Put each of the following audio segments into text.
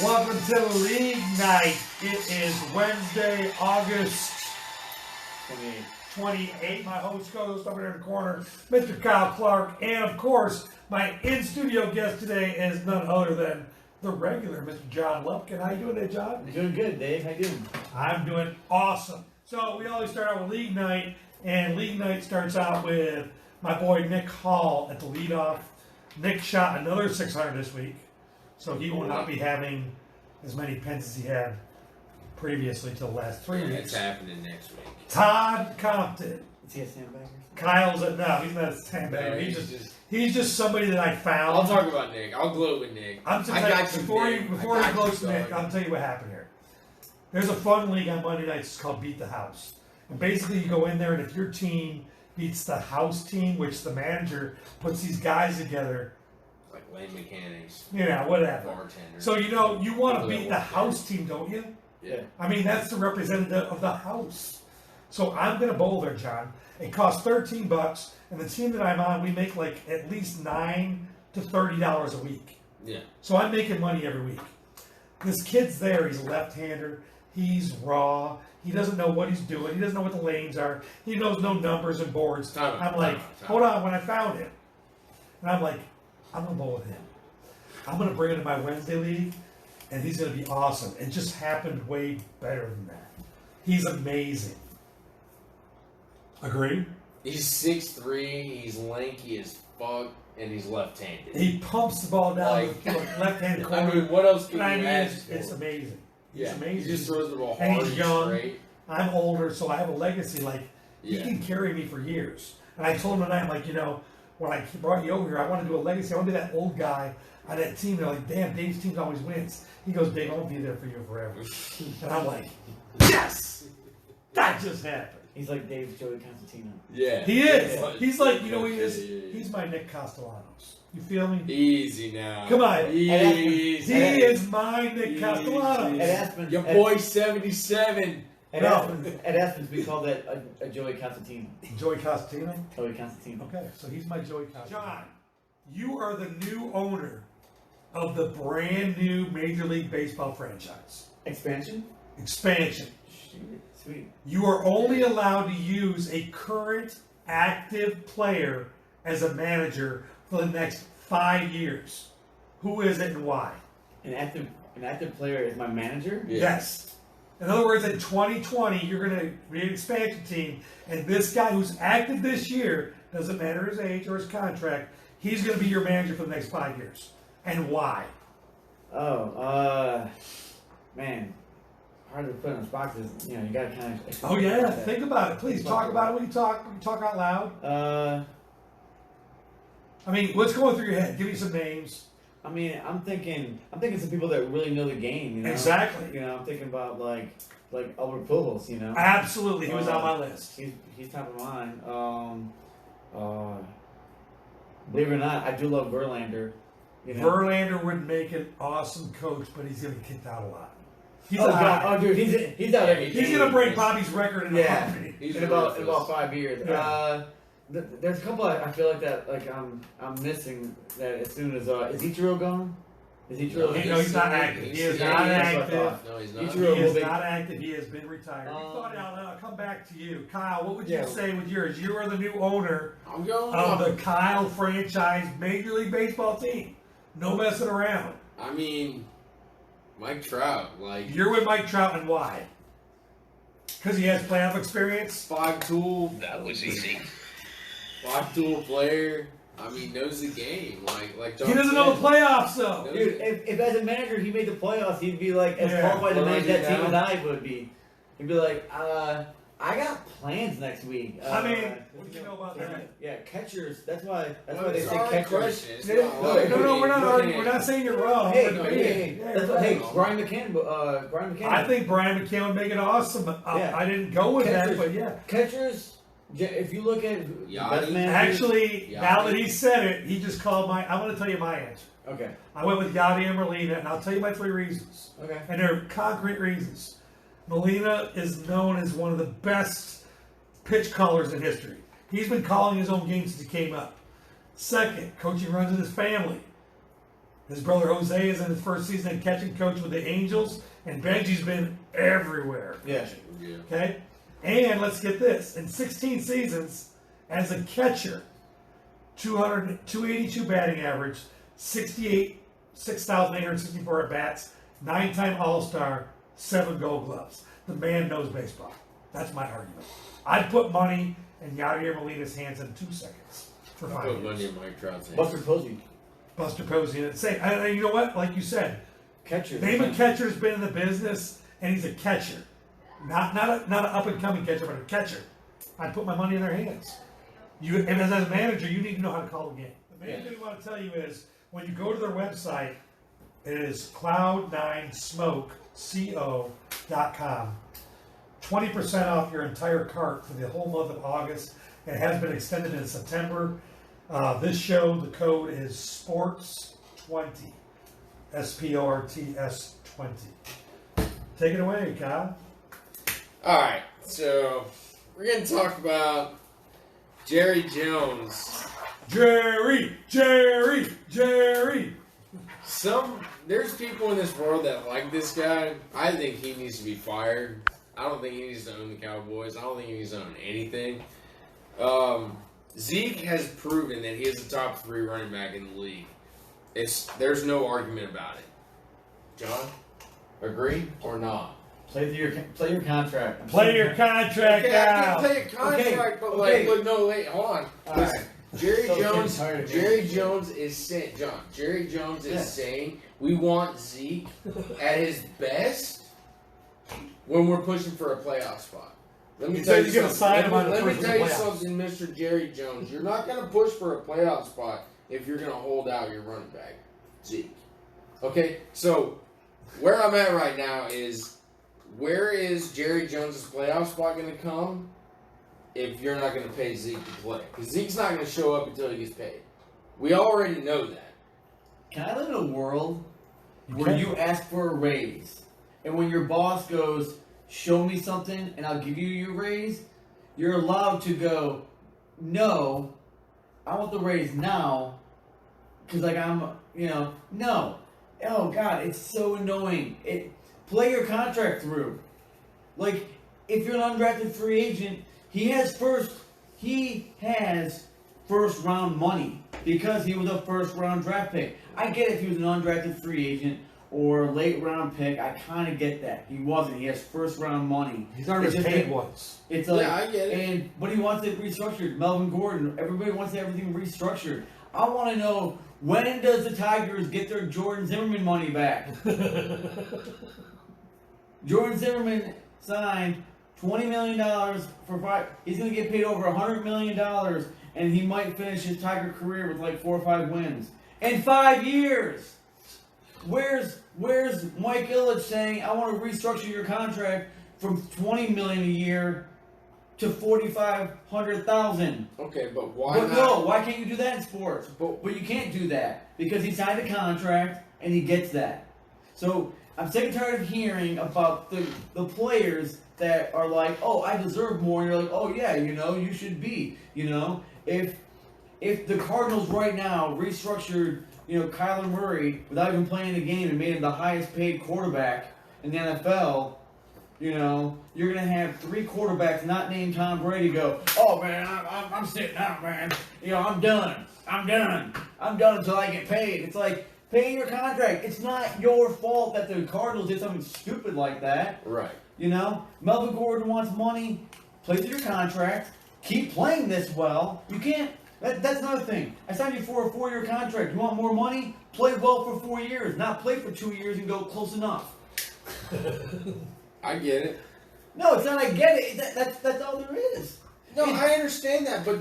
Welcome to League Night. It is Wednesday, August 28th. My host co-host over there in the corner, Mr. Kyle Clark. And of course, my in-studio guest today is none other than the regular Mr. John Lupkin. How you doing today, John? I'm doing good, Dave. How you doing? I'm doing awesome. So we always start out with League Night, and League Night starts out with my boy Nick Hall at the leadoff. Nick shot another 600 this week, so he will not be having as many pens as he had previously to the last 3 weeks. It's happening next week. Todd Compton. Is he a sandbagger? Kyle's no, he's not a sandbagger. He's just somebody that I found. I'll talk about Nick. I'll gloat with Nick. I'm just telling you, before he gloats Nick, I'll tell you what happened here. There's a fun league on Monday nights. It's called Beat the House. And basically you go in there, and if your team beats the house team, which the manager puts these guys together, Like lane mechanics. Whatever. Bartender. So you want to beat the house team, don't you? Yeah. I mean, that's the representative of the house. So I'm going to bowl there, John. It costs $13, and the team that I'm on, we make like at least $9 to $30 a week. Yeah. So I'm making money every week. This kid's there. He's a left-hander. He's raw. He doesn't know what he's doing. He doesn't know what the lanes are. He knows no numbers and boards. I'm like, hold on. When I found him, and I'm like, I'm going to bowl with him. I'm going to bring him to my Wednesday league, and he's going to be awesome. It just happened way better than that. He's amazing. Agree? He's 6'3", he's lanky as fuck, and he's left-handed. He pumps the ball down the left-hand corner. I mean, what else can you ask for? It's amazing. Yeah, it's amazing. he just throws the ball hard and he's young. straight. I'm older, so I have a legacy. He can carry me for years. And I told him tonight, I'm like, when I brought you over here, I want to do a legacy. I want to be that old guy on that team. They're like, damn, Dave's team always wins. He goes, Dave, I won't be there for you forever. And I'm like, yes! That just happened. He's like Dave's Joey Constantino. Yeah. He is. Yeah. He's like, he is? He's my Nick Castellanos. You feel me? Easy now. Come on. Easy. He is my Nick Castellanos. At Aspen, Your boy 77. At Aspen's, we call that a Joey Constantino. Joey Constantino? Joey Constantino. Okay, so he's my Joey Constantino. John, you are the new owner of the brand new Major League Baseball franchise. Expansion? Sweet. You are only allowed to use a current active player as a manager for the next 5 years. Who is it and why? An active player is my manager? Yeah. Yes. In other words, in 2020, you're going to be an expansion team, and this guy who's active this year, doesn't matter his age or his contract, he's going to be your manager for the next 5 years. And why? Man. Hard to put in the spot because, you got to kind of... Oh, yeah. Think about it. Please talk about it when you talk out loud. I mean, what's going through your head? Give me some names. I mean, I'm thinking some people that really know the game, Exactly. I'm thinking about like Albert Pujols, Absolutely. He was on my list. He's top of mind. Believe it or not, I do love Verlander. Verlander would make an awesome coach, but he's going to get kicked out a lot. He's dude, he's out every He's going to break Bobby's record in a heartbeat. In about 5 years. Yeah. There's a couple I feel like that I'm missing that as soon as is Ichiro gone? Is Ichiro? No, he's not active. He is not active. No, he's not. He is not active. He has been retired. I'll come back to you, Kyle. What would you say with yours? You are the new owner of the Kyle franchise Major League Baseball team. No messing around. I mean, Mike Trout, You're with Mike Trout, and why? Because he has playoff experience? Five-tool. That was easy. Five-tool player. I mean, knows the game. Like he doesn't know the playoffs, though. Dude, if as a manager he made the playoffs, he'd be like as qualified to manage that team as I would be. He'd be like, I got plans next week. What do you know about that? Yeah, catchers. That's why they say catchers. No, we're not arguing. We're not saying you're wrong. Hey, Brian McCann. I think Brian McCann would make it awesome. I didn't go with that, but yeah. Catchers. If you look at actually, now that he said it, he just called I'm going to tell you my answer. Okay. I went with Yadi and Molina, and I'll tell you my 3 reasons. Okay. And they're concrete reasons. Molina is known as one of the best pitch callers in history. He's been calling his own games since he came up. Second, coaching runs in his family. His brother Jose is in his first season and catching coach with the Angels, and Benji's been everywhere. Yeah. Okay? And let's get this. In 16 seasons, as a catcher, 282 batting average, 6,864 at-bats, 9-time All-Star, 7 Gold Gloves. The man knows baseball. That's my argument. I'd put money in Yadier Molina's hands in 2 seconds for 5 years. Put money in Mike Trout's hands. Buster Posey. Buster Posey. Same. And you know what? Like you said, Catcher. name a catcher has been in the business, and he's a catcher. Not an up-and-coming catcher, but a catcher. I'd put my money in their hands. And as a manager, you need to know how to call a game. The main thing I want to tell you is, when you go to their website, it is cloud9smokeco.com. 20% off your entire cart for the whole month of August. It has been extended in September. This show, the code is SPORTS20. SPORTS 20. Take it away, Kyle. Alright, so we're going to talk about Jerry Jones. Jerry! There's people in this world that like this guy. I think he needs to be fired. I don't think he needs to own the Cowboys. I don't think he needs to own anything. Zeke has proven that he is the top 3 running back in the league. There's no argument about it. John, agree or not? Play your contract. Play your contract out. Play a contract, but look, no, wait, hold on. Listen, Jerry Jones is saying, saying we want Zeke at his best when we're pushing for a playoff spot. Let me tell you something. Let me tell you something, Mr. Jerry Jones. You're not going to push for a playoff spot if you're going to hold out your running back, Zeke. Okay, so where I'm at right now is, where is Jerry Jones' playoff spot going to come if you're not going to pay Zeke to play? Because Zeke's not going to show up until he gets paid. We already know that. Can I live in a world where you ask for a raise, and when your boss goes, show me something and I'll give you your raise, you're allowed to go, no, I want the raise now, because no. Oh, God, it's so annoying. Play your contract through. Like, if you're an undrafted free agent, he has first round money because he was a first round draft pick. I get if he was an undrafted free agent or late round pick. I kind of get that. He wasn't. He has first round money. He's already paid once. It's like, yeah, I get it. But he wants it restructured. Melvin Gordon. Everybody wants everything restructured. I want to know, when does the Tigers get their Jordan Zimmerman money back? Jordan Zimmerman signed $20 million for 5. He's going to get paid over $100 million, and he might finish his Tiger career with like 4 or 5 wins in 5 years. Where's Mike Ilitch saying, I want to restructure your contract from $20 million a year to $4,500,000? Okay, but why not? No, why can't you do that in sports? But you can't do that because he signed a contract and he gets that. So I'm sick and tired of hearing about the players that are like, oh, I deserve more. And you're like, oh yeah, you should be. If the Cardinals right now restructured, Kyler Murray without even playing the game and made him the highest paid quarterback in the NFL, you're going to have 3 quarterbacks not named Tom Brady go, oh man, I'm sitting out, man. I'm done until I get paid. It's like, pay your contract. It's not your fault that the Cardinals did something stupid like that. Right. Melvin Gordon wants money. Play through your contract. Keep playing this well. You can't. That's another thing. I signed you for a 4-year contract. You want more money? Play well for 4 years. Not play for 2 years and go close enough. I get it. No, it's not I get it. That's all there is. No, I understand that, but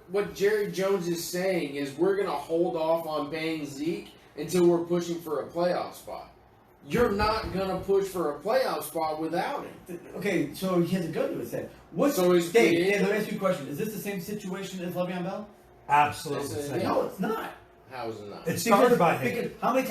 what Jerry Jones is saying is we're going to hold off on paying Zeke until we're pushing for a playoff spot. You're not going to push for a playoff spot without him. Okay, so he has a gun to his head. Dave, let me ask you a question. Is this the same situation as Le'Veon Bell? Absolutely. No, it's not. How is it not? It started by him. Because how many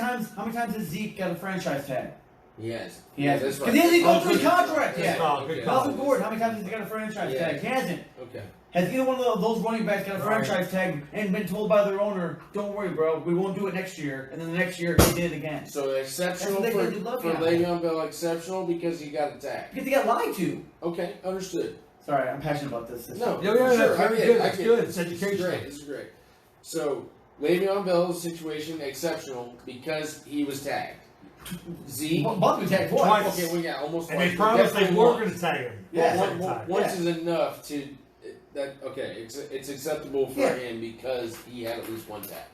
times has Zeke got a franchise tag? He has. He has. That's Because right. he hasn't gone through his contract Good yet. call, good call. Melvin Gordon, how many times has he got a franchise tag? He hasn't. Okay. Has either one of those running backs got a franchise tag and been told by their owner, don't worry, bro, we won't do it next year, and then the next year he did it again? So exceptional for Le'Veon Bell, exceptional because he got a tag. Because he got lied to. Okay, understood. Sorry, I'm passionate about this. No, yeah, sure, that's very good. That's good. It's This educational. is great. So Le'Veon Bell's situation exceptional because he was tagged. Zeke. Buck was tagged twice. Okay, we got almost. And they promised they were going to tag him. Yeah. Once is enough to that. Okay, it's acceptable for him because he had at least one tag.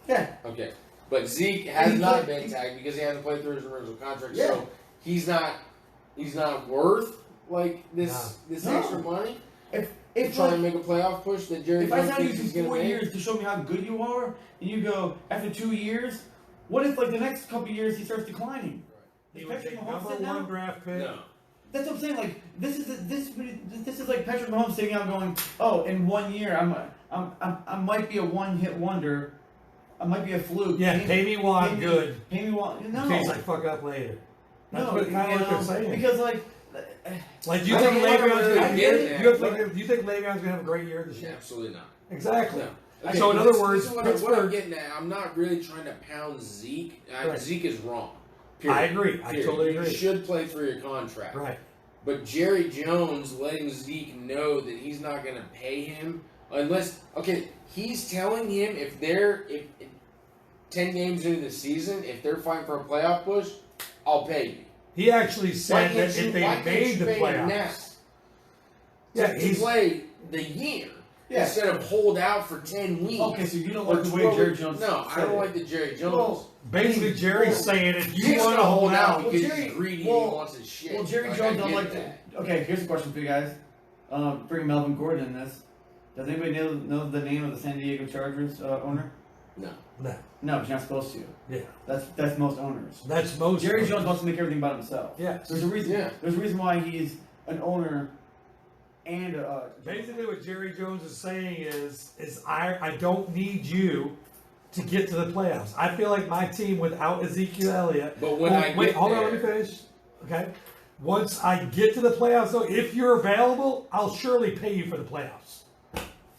Yeah. Okay, but Zeke has not been tagged because he hasn't played through his original contract. Yeah. So he's not worth like this extra money. If Trying to make a playoff push that Jerry. If I sign you Jones for 4 years to show me how good you are, and you go after 2 years, what if like the next couple of years he starts declining? He would take number one draft pick. No. That's what I'm saying. Like this is like Patrick Mahomes sitting out going, oh, in 1 year I might be a one-hit wonder. I might be a fluke. Yeah, pay me while I'm good. Pay me while in case I fuck up later. That's no, what kind of what they're saying. because like do you think Le'Veon's do you think Le'Veon's gonna have a great year this year? Absolutely not. Exactly. No. Okay, So in other words, what I'm getting at, I'm not really trying to pound Zeke. Right. Zeke is wrong. Period. I agree. I totally agree. You should play through your contract. Right. But Jerry Jones letting Zeke know that he's not going to pay him unless he's telling him if 10 games into the season, if they're fighting for a playoff push, I'll pay you. He actually said that if they made the playoffs. Yeah, he play the year instead of hold out for 10 weeks. Okay, so you don't like the way Jerry Jones. No, I don't like the Jerry Jones. Well, basically, Jerry's saying if you want to hold out, because he's greedy and he wants his shit. Well, Jerry Jones don't like that. Okay, here's a question for you guys. Bring Melvin Gordon in this. Does anybody know the name of the San Diego Chargers owner? No. No. No, but you're not supposed to. Yeah. That's most owners. That's most. Jerry Jones wants to make everything about himself. Yeah. There's a reason. Yeah. There's a reason why he's an owner. And basically, what Jerry Jones is saying is I don't need you to get to the playoffs. I feel like my team without Ezekiel Elliott. But when hold on, let me finish. Okay. Once I get to the playoffs, though, if you're available, I'll surely pay you for the playoffs.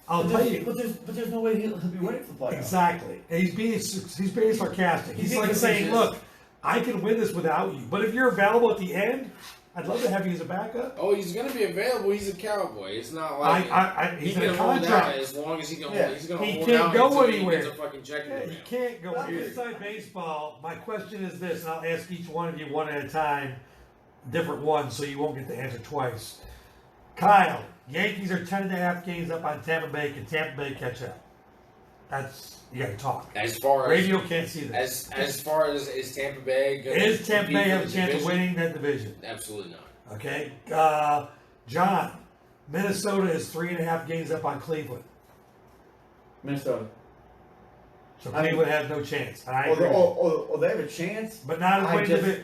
I'll pay you. But there's no way he'll be ready for the playoffs. Exactly. And he's being sarcastic. He's like saying, "Look, I can win this without you. But if you're available at the end, I'd love to have you as a backup." Oh, he's going to be available. He's a Cowboy. It's not like he's in a contract. as long as he can. Yeah. He's going to he hold can't out go until anywhere. He gets a fucking check in the He mail. can't go anywhere. Inside baseball, my question is this, and I'll ask each one of you one at a time, different ones, so you won't get to answer twice. Kyle, Yankees are 10.5 games up on Tampa Bay. Can Tampa Bay catch up? That's, you got to talk. As far as radio can't see this. As far as is Tampa Bay going is Tampa Bay have a chance of winning that division? Absolutely not. Okay, John, Minnesota is 3.5 games up on Cleveland. Minnesota. So Cleveland has no chance. And I agree. They have a chance, but not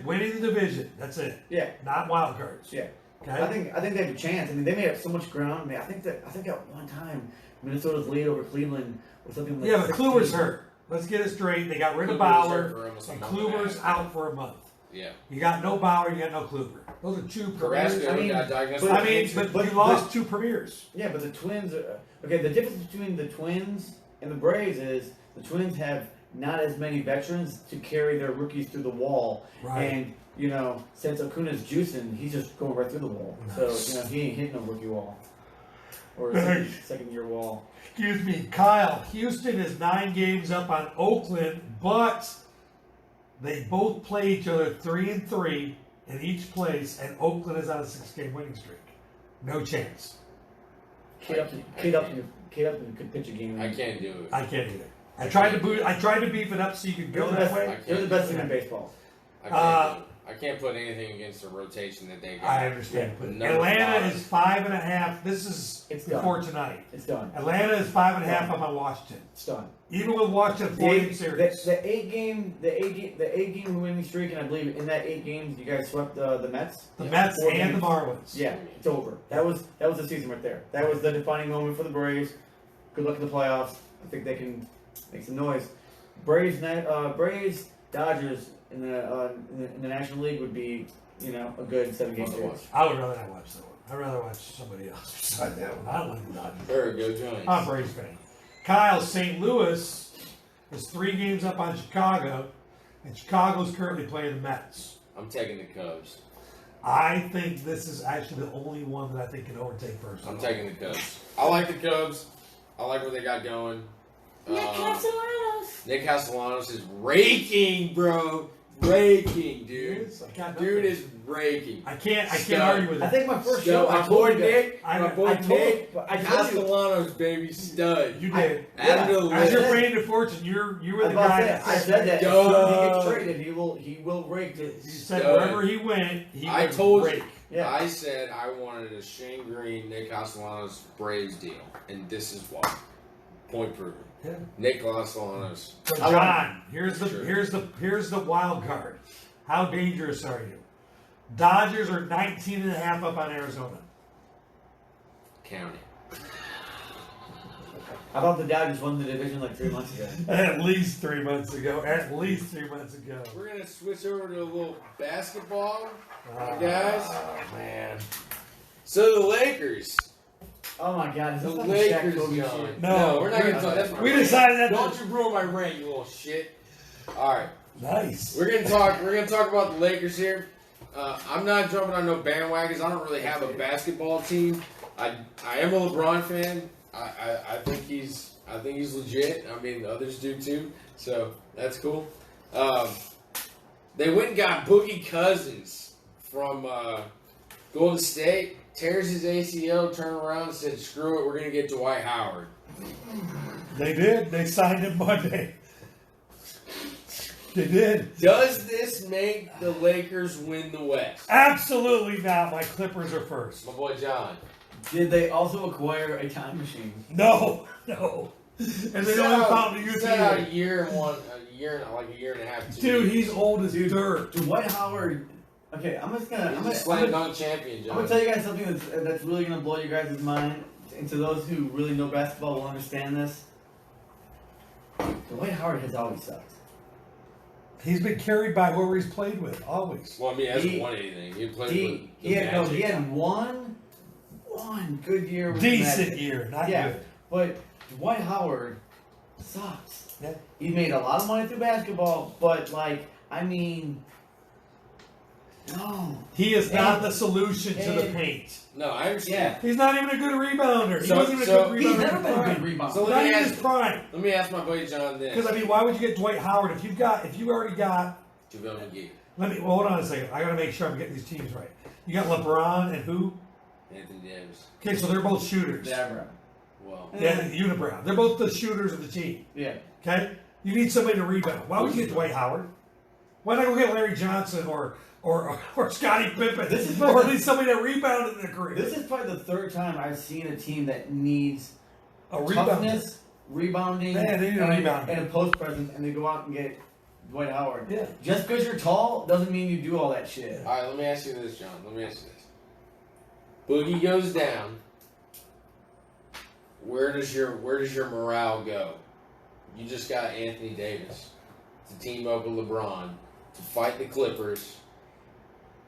winning the division. That's it. Yeah. Not wild cards. Yeah. Okay. I think they have a chance. I mean, they made up so much ground. I mean, I think at one time Minnesota's lead over Cleveland was something like. Yeah, but Kluber's hurt. Let's get it straight. They got rid of Bauer, and Kluber's out for a month. Yeah. You got no Bauer, you got no Kluber. Those are two premiers. But you lost two premiers. Yeah, but the Twins are okay. The difference between the Twins and the Braves is the Twins have not as many veterans to carry their rookies through the wall. Right. And since Acuna's juicing, he's just going right through the wall. Nice. So he ain't hitting no rookie wall or second year wall. Excuse me, Kyle. Houston is 9 games up on Oakland, but they both play each other 3-3 in each place, and Oakland is on a 6-game winning streak. No chance. Kate Upton could pitch a game. I can't do it. I can't either. I tried to beef it up so you could go that way. They're the best team in baseball. I can't put anything against the rotation that they got. I understand. Atlanta is 5.5. This is before tonight. It's done. Atlanta is 5.5 up on Washington. It's done. Even with Washington 4-game series. The eight game winning streak, and I believe in that 8 games you guys swept the Mets. The Mets and the Marlins. Yeah, it's over. That was the season right there. That was the defining moment for the Braves. Good luck in the playoffs. I think they can make some noise. Braves, Dodgers. in the National League would be, you know, a good 7-game series. I would rather not watch that one. I'd rather watch somebody else beside that one. I don't like the Dodgers. There we go, Giants. I'm a Braves fan. Kyle, St. Louis is 3 games up on Chicago, and Chicago's currently playing the Mets. I'm taking the Cubs. I think this is actually the only one that I think can overtake first. I'm taking the Cubs. I like the Cubs. I like what they got going. Nick Castellanos is raking, bro. Raking, dude. Dude is raking. I can't argue with it. I think my first show, my boy Nick, Nick Castellanos, baby, stud. You did. Add him to the As list. your brand of fortune, you were the guy that I said that. Yo. If he gets traded, he will rake it. You said wherever he went, he I would told rake. you. Yeah. I said I wanted a Shane Green, Nick Castellanos Braves deal, and this is why. Point proven. Yeah. Nick Castellanos. So John, here's the wild card. How dangerous are you? Dodgers are 19.5 up on Arizona. County. How about the Dodgers won the division like 3 months ago? At least 3 months ago. At least 3 months ago. We're gonna switch over to a little basketball, guys. Oh man. So the Lakers. Oh my God! Is The this like Lakers, Shaq Kobe John. shit? No, we're not gonna talk. That's my we rant. decided that. Don't you ruin my rant, you little shit. All right, Nice. we're gonna talk about the Lakers here. I'm not jumping on no bandwagons. I don't really have a basketball team. I am a LeBron fan. I think he's legit. I mean, others do too. So that's cool. They went and got Boogie Cousins from Golden State. Tears his ACL, turned around and said, screw it, we're going to get Dwight Howard. They did. They signed him Monday. They did. Does this make the Lakers win the West? Absolutely not. My Clippers are first. My boy John. Did they also acquire a time machine? No. And they don't have time to use out it. a year and a half. Dude, he's old as dirt. Dwight Howard. Okay, I'm He's a slam dunk champion, John. I'm gonna tell you guys something that's really gonna blow you guys' mind. And to those who really know basketball will understand this. Dwight Howard has always sucked. He's been carried by whoever he's played with, always. Well, I mean, he hasn't won anything. He played with the Magic. He had one good year with Decent the Magic. year, not Yeah, good. but Dwight Howard sucks. Yeah. He made a lot of money through basketball, but no. He is not the solution to the paint. No, I understand. He's not even a good rebounder. He So- wasn't even so- a good He's rebounder. never in been a prime. good rebounder. So Not even his prime. Let me ask my buddy John this. Because why would you get Dwight Howard if you already got? JaVale McGee, Hold on a second. I gotta make sure I'm getting these teams right. You got LeBron and who? Anthony Davis. Okay, so they're both shooters. Dabra. Well, Yeah, Unibrow. They're both the shooters of the team. Yeah. Okay, you need somebody to rebound. Why would you get Dwight Howard? Why not go get Larry Johnson or Scottie Pippen? Or at least somebody that rebounded in their career. This is probably the third time I've seen a team that needs A rebounder. toughness, rebounding, Yeah, they need a rebounder. and a post presence, and they go out and get Dwight Howard. Yeah. Just because you're tall doesn't mean you do all that shit. all right, let me ask you this, John. Let me ask you this. Boogie goes down. Where does your morale go? You just got Anthony Davis to team up with LeBron to fight the Clippers.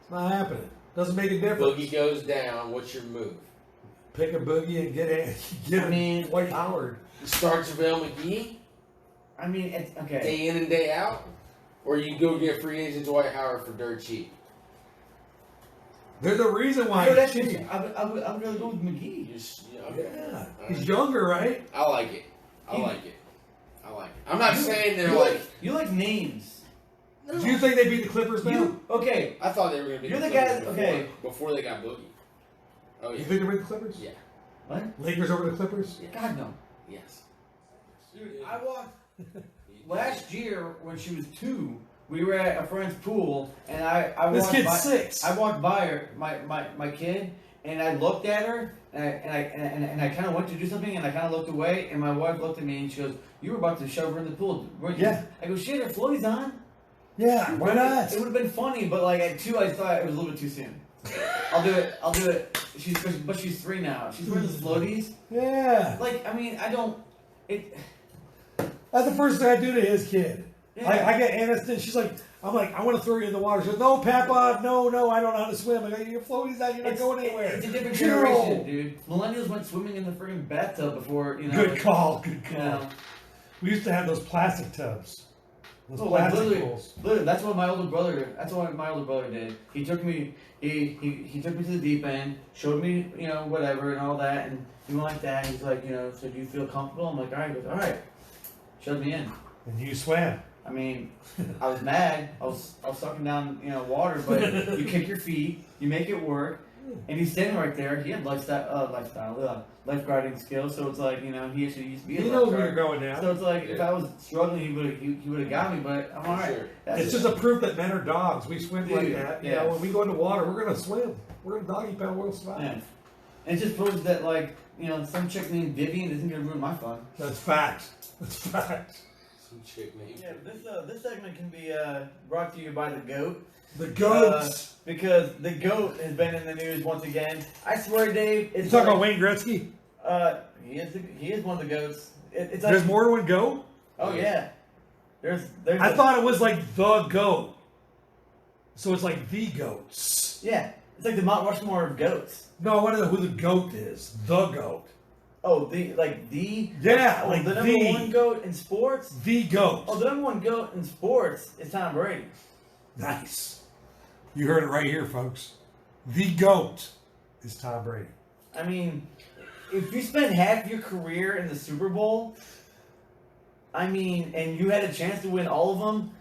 It's not happening. Doesn't make a difference. Boogie goes down. What's your move? Pick a boogie and get Dwight Howard. You start JaVale McGee I mean, it's okay. day in and day out, or you go get free agent Dwight Howard for dirt cheap. There's a reason why So he's that's cheap. I'm gonna go with McGee. Yeah. He's younger, right? I like it. I like it. I'm not saying they're You like names. Do you think they beat the Clippers now? Okay. I thought they were going to be. You're the Clippers guy. Okay. Before they got Boogie. Oh You yeah. think they beat the Clippers? Yeah. What? Lakers over the Clippers? Yeah. God no. Yes. I walked last year when she was 2. We were at a friend's pool, and I This walked kid's by, 6. I walked by her, my kid, and I looked at her, and I kind of went to do something, and I kind of looked away, and my wife looked at me, and she goes, "You were about to shove her in the pool, weren't you?" Yeah. I go, "Shit, her floaty's on." Yeah, why not? It would have been funny, but like at 2, I thought it was a little bit too soon. I'll do it. But she's 3 now. She's wearing the floaties. Yeah. Like, I mean, I don't. It. That's the first thing I do to his kid. Yeah. I get Anna. She's like, I'm like, I want to throw you in the water. She goes, no, Papa, no, I don't know how to swim. I go, you're floating out. You're not going anywhere. It's a different generation, dude. Millennials went swimming in the freaking bathtub before, Good call. You know. We used to have those plastic tubs. Those like plastic pools. Literally, that's what my older brother did. That's what my older brother did. He took me. He took me to the deep end, showed me, whatever and all that, and he went like that. He's like, so do you feel comfortable? I'm like, all right. He goes, all right. Showed me in. And you swam. I mean, I was mad. I was sucking down, water, but you kick your feet, you make it work, and he's standing right there. He had lifeguarding skills, so it's like, he actually used to be a lifeguard. He knows where you're going now. So it's like, if I was struggling, he would have got me, but I'm all right. Sure. It's just a proof that men are dogs. We swim like that. Yeah. When we go into water, we're going to swim. We're going to doggy paddle. We'll survive. Yeah. And it just proves that, like, some chick named Vivian isn't going to ruin my fun. That's fact. That's fact. Some chick named. Yeah, this segment can be brought to you by the GOAT. The goats. Because the GOAT has been in the news once again. I swear, Dave. You talking about Wayne Gretzky? He is one of the GOATs. It's There's more to one goat? Oh yeah. There's I thought it was like the goat. So it's like the goats. Yeah. It's like the Mount Rushmore of goats. No, I want to know who the goat is. The goat. Oh, Yeah, like the number one goat in sports? The goat. Oh, the number one goat in sports is Tom Brady. Nice. You heard it right here, folks. The GOAT is Tom Brady. I mean, if you spend half your career in the Super Bowl, and you had a chance to win all of them,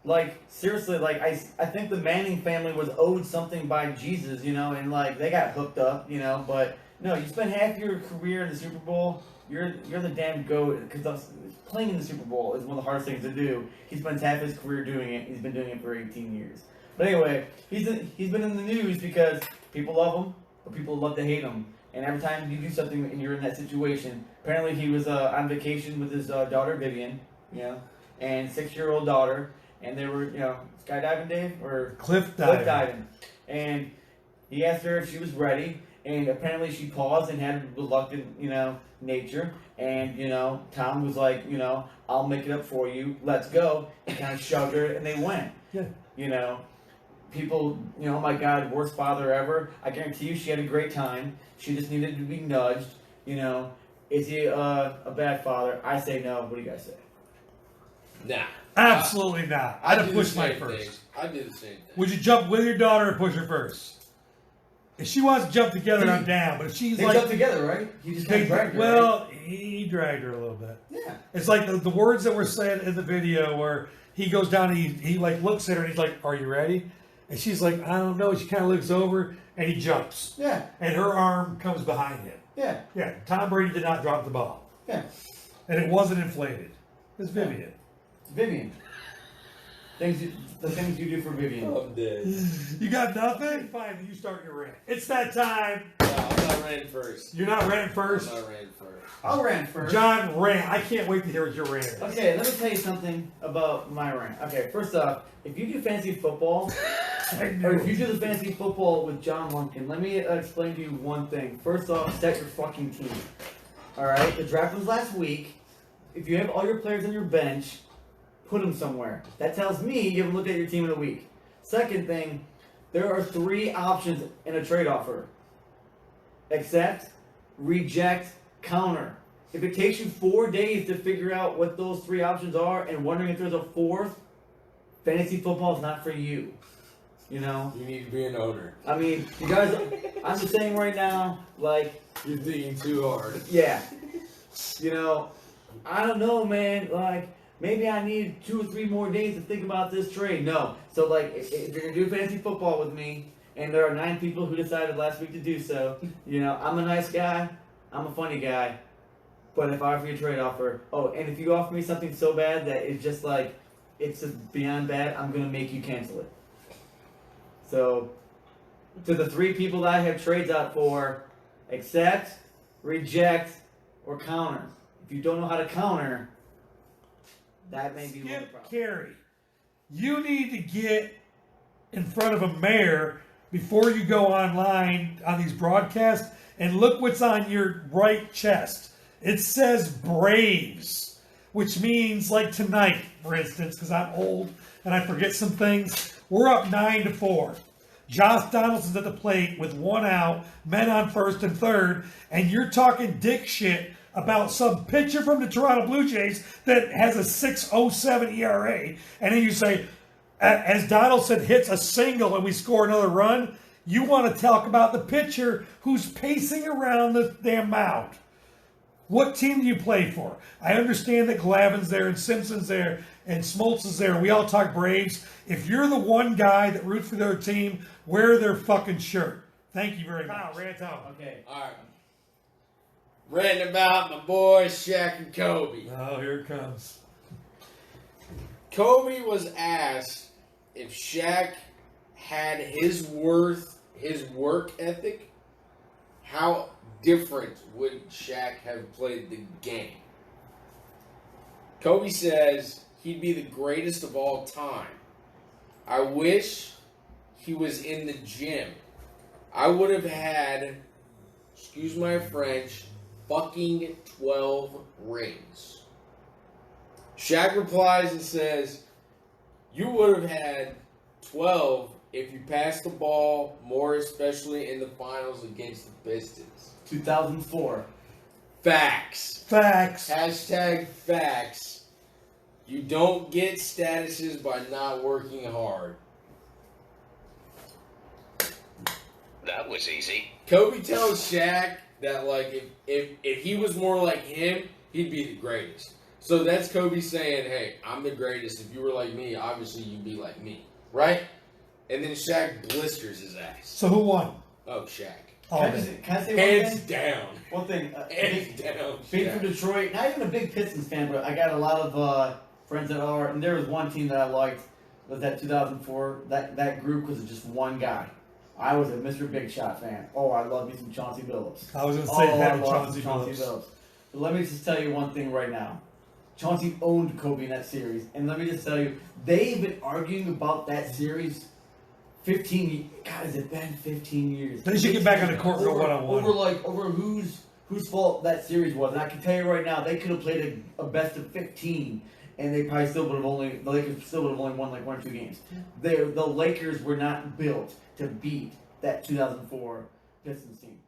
like, seriously, like, I think the Manning family was owed something by Jesus, and, like, they got hooked up, but, no, you spend half your career in the Super Bowl, you're the damn GOAT, because playing in the Super Bowl is one of the hardest things to do. He spends half his career doing it. He's been doing it for 18 years. But anyway, he's been in the news because people love him, but people love to hate him. And every time you do something and you're in that situation, apparently he was on vacation with his daughter Vivian, and 6-year-old daughter, and they were, skydiving, Dave, or cliff diving. And he asked her if she was ready, and apparently she paused and had a reluctant, nature. And, Tom was like, I'll make it up for you. Let's go. He kind of shoved her, and they went. Yeah. People, oh my God, worst father ever. I guarantee you she had a great time. She just needed to be nudged. Is he a bad father? I say no. What do you guys say? Nah. Absolutely not. I'd have pushed my first. I do the same thing. Would you jump with your daughter or push her first? If she wants to jump together, I'm down. But if she's they jumped together, right? He just kind of dragged her. Well, he dragged her a little bit. Yeah. It's like the words that were said in the video where he goes down and he like looks at her and he's like, "Are you ready?" And she's like, "I don't know." She kind of looks over and he jumps. Yeah. And her arm comes behind him. Yeah. Yeah. Tom Brady did not drop the ball. Yeah. And it wasn't inflated. It's Vivian. Vivian. The things you do for Vivian. I'm dead. You got nothing? Fine, you start your rant. It's that time. No, I'm not ranting first. You're not ranting first? I'm not ranting first. I'll rant first. John, rant. I can't wait to hear what your rant is. Okay, let me tell you something about my rant. Okay, first off, if you do fantasy football, or if you do the fantasy football with John Lumpkin, let me explain to you one thing. First off, set your fucking team. Alright, the draft was last week. If you have all your players on your bench, put them somewhere. That tells me you haven't looked at your team in a week. Second thing, there are 3 options in a trade offer. Accept, reject, counter. If it takes you 4 days to figure out what those 3 options are and wondering if there's a 4th, fantasy football is not for you. You need to be an owner. I mean, you guys, I'm just saying right now, like, you're thinking too hard. Yeah. I don't know, man. Like, maybe I need 2 or 3 more days to think about this trade. No. So, like, if you're going to do fantasy football with me, and there are 9 people who decided last week to do so, I'm a nice guy. I'm a funny guy. But if I offer you a trade offer, and if you offer me something so bad that it's just like, it's just beyond bad, I'm going to make you cancel it. So, to the 3 people that I have trades out for, accept, reject, or counter. If you don't know how to counter, that may be one problem. Carey, you need to get in front of a mayor before you go online on these broadcasts and look what's on your right chest. It says Braves. which means like tonight, for instance, because I'm old and I forget some things. We're up 9-4. Josh Donaldson's at the plate with 1 out, men on first and third, and you're talking dick shit about some pitcher from the Toronto Blue Jays that has a 6.07 ERA, and then you say, as Donaldson hits a single and we score another run, you want to talk about the pitcher who's pacing around the damn mound. What team do you play for? I understand that Glavin's there and Simpson's there and Smoltz is there. We all talk Braves. If you're the one guy that roots for their team, wear their fucking shirt. Thank you very much. Rant on. Okay. All right. Ranting about my boys Shaq and Kobe. Oh, here it comes. Kobe was asked if Shaq had his work ethic, how different would Shaq have played the game? Kobe says he'd be the greatest of all time. I wish he was in the gym. I would have had, excuse my French, fucking 12 rings. Shaq replies and says, you would have had 12 if you passed the ball more, especially in the finals against the Pistons. 2004. Facts. Facts. Hashtag facts. You don't get statuses by not working hard. That was easy. Kobe tells Shaq that, like, if he was more like him, he'd be the greatest. So that's Kobe saying, hey, I'm the greatest. If you were like me, obviously you'd be like me. Right? And then Shaq blisters his ass. So who won? Oh, Shaq. Oh, Can I say Hands one thing? down. One thing. Hands down. Being Shaq. from Detroit, not even a big Pistons fan, but I got a lot of friends that are, and there was one team that I liked, was that 2004, that group was just one guy. I was a Mr. Big Shot fan. Oh, I love me some Chauncey Billups. I was going to say I that love Chauncey Chauncey Billups. But let me just tell you one thing right now. Chauncey owned Kobe in that series, and let me just tell you, they've been arguing about that series 15. God, has it been 15 years? They should get back on the court and go one-on-one. Over whose fault that series was. And I can tell you right now, they could have played a best of 15, and they probably still would have the Lakers still would have only won like 1 or 2 games. The Lakers were not built to beat that 2004 Pistons team.